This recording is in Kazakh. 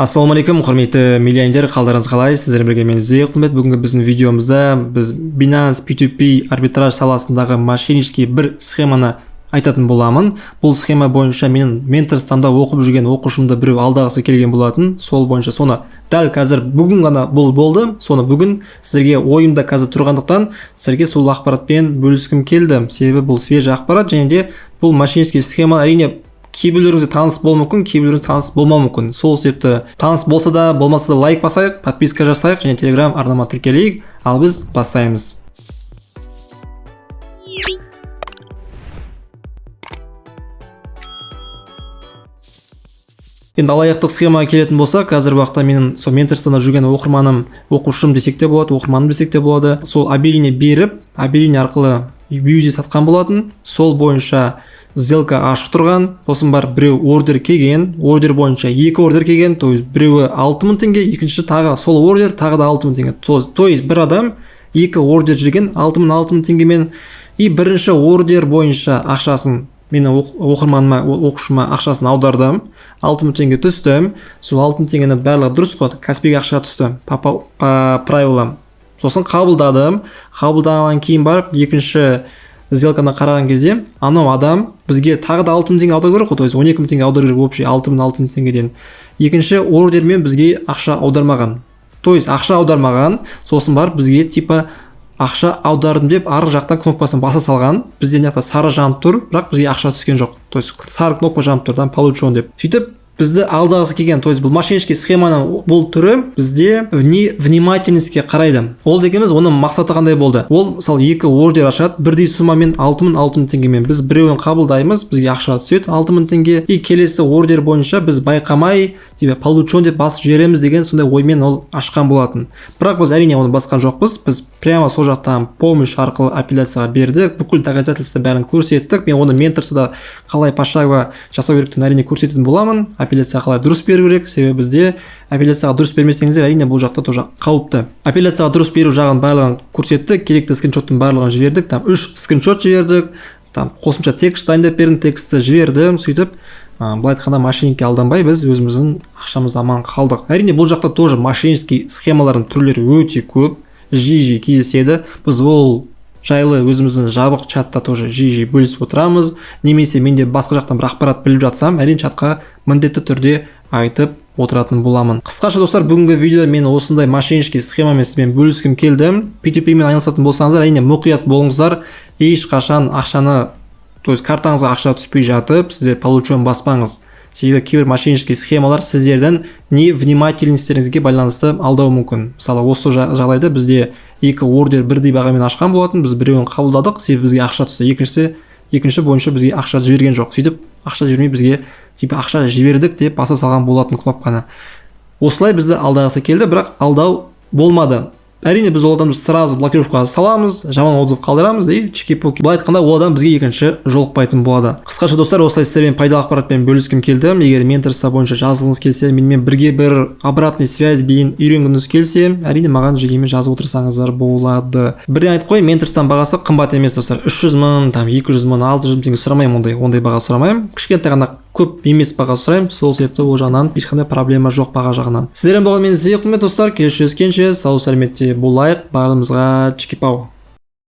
Ассалаумалейкум, құрметті миллионер, қалдарыңыз қалай? Сіздермен бірге мен Зейқымет. Бүгінгі біздің видеомызда біз Binance P2P арбитраж саласындағы мошеннический бір схеманы айтатын боламын. Бұл схема бойынша менің менторстамда оқып жүрген оқушымды біреу алдағысы келген болатын. Сол бойынша соны дәл қазір бүгін ғана бұл болды. Соны бүгін сіздерге ойымда қазір тұрғандықтан сіздерге сол ақпаратпен бөліскім келді. Себебі бұл свежий ақпарат және де бұл мошеннический схема әрине кейбіреулеріңізге таныс болуы мүмкін, кейбіреулеріңізге таныс болмауы мүмкін. Сол себепті таныс болса да, болмаса да лайк басайық, подписка жасайық және Telegram арнама тіркелейік. Ал біз бастаймыз. Енді алаяқтық схемаға келетін болса, қазір уақытта менің сол менторстанда жүрген оқушым десек те болады, оқырманым десек те болады. Сол объявление беріп, объявление арқылы USD сатқан болатын. Сол бойынша сделка ашық тұрған, сосын бар біреу ордер келген, ордер бойынша екі ордер келген, то есть біреуі 6000 теңге, екінші тағы сол ордер, тағы да 6000 теңге. То есть бір адам екі ордер жүрген 6000 теңгемен, и бірінші ордер бойынша ақшасын менің оқушыма ақшасын аудардым, 6000 теңге түсті. Сол 6000 теңгені барлығы дұрыс қой, Каспиге ақша түсті по правилам. Сосын қабылданған кейін барып екінші сделканы қараған кезде анау адам бізге тағы да 6000 теңге аудару керек қой, то есть 12000 теңге аудару керек общий 6000 теңгеден. Екінші ордермен бізге ақша аудармаған. То есть ақша аудармаған, сосын барып бізге типа ақша аудардым деп арғы жақтан кнопкасын баса салған. Бізде мына жақта сары жанып тұр, бірақ бізге ақша түскен жоқ. То есть сары кнопка жанып тұр, там получен деп. Сөйтіп бізді алдағысы келген, то есть бұл мошеннический схеманың бұл түрі бізде внимательностьке қарайды. Ол дегеніміз оның мақсаты қандай болды? Ол мысалы екі ордер ашады, бірдей суммамен 6000 теңгемен біз біреуін қабылдаймыз, бізге ақша түседі 6000 теңге, и келесі ордер бойынша біз байқамай типа получен деп басып жібереміз деген сондай оймен ол ашқан болатын. Бірақ біз әрине оны басқан жоқпыз. Біз прямо сол жақтан помощь арқылы апелляцияға бердік, бүкіл доказательства бәрін көрсеттік. Мен оны менторствода қалай пошагово жасау керектігін әрине көрсететін боламын. Апелляцияға қалай дұрыс беру керек, себебі бізде апелляцияға дұрыс бермесеңіздер, әрине бұл жақта тоже қауіпті. Апелляцияға дұрыс беру жағын барлығын көрсеттік, керекті скриншоттың барлығын жібердік, там 3 скриншот жібердік, там қосымша текст дайындап бердім, текстті жібердім. Сөйтіп былай айтқанда мошенникке алданбай біз өзіміздің ақшамызды аман қалдық. Әрине бұл жақта тоже мошеннический схемалардың түрлері өте көп, жиі кездеседі. Біз ол жайлы өзіміздің жабық чатта тоже жиі бөлісіп отырамыз. Немесе менде басқа жақтан бір ақпарат біліп жатсам, әрине чатқа міндетті түрде айтып отыратын боламын. Қысқаша достар, бүгінгі видеода мен осындай мошеннический схемамен сізбен бөліскім келді. P2P мен айналысатын болсаңыздар, әрине мұқият болыңыздар. Ешқашан ақшаны, то есть картаңызға ақша түспей жатып, сіздер получен баспаңыз. Себебі кейбір мошеннический схемалар сіздердің невнимательностьтеріңізге байланысты алдауы мүмкін. Мысалы, осы жағдайда бізде екі ордер бірдей бағамен ашқан болатын, біз біреуін қабылдадық, себебі бізге ақша түсті. Екінші бойынша бізге ақша жіберген жоқ. Сөйтіп ақша жібермей бізге типа ақша жібердік деп баса салған болатын кнопканы. Осылай бізді алдағысы келді, бірақ алдау болмады. Әрине біз ол адамды сразу блокировкаға саламыз, жаман отзыв қалдырамыз и чики-пуки. Былай айтқанда ол адам бізге екінші жолықпайтын болады. Қысқаша достар, осылай сіздермен пайдалы ақпаратпен бөліскім келді. Егер менторство бойынша жазылғыңыз келсе, менімен бірге бір обратный связь бейін үйренгіңіз келсе, әрине маған жігемен жазып отырсаңыздар болады. Бірден айтып қой, менторствоның бағасы қымбат емес достар. 300 мың, 200 мың, 600 мың теңге сұрамаймын, ондай баға сұрамаймын. Кішкентай ғана көп емес баға сұраймын. Сол себепті ол жағынан ешқандай проблема жоқ баға жағынан. Сіздермен болған мен Зейқымет достар, келесі жүздескенше сау сәлеметте болайық. Барлығымызға чики-пау.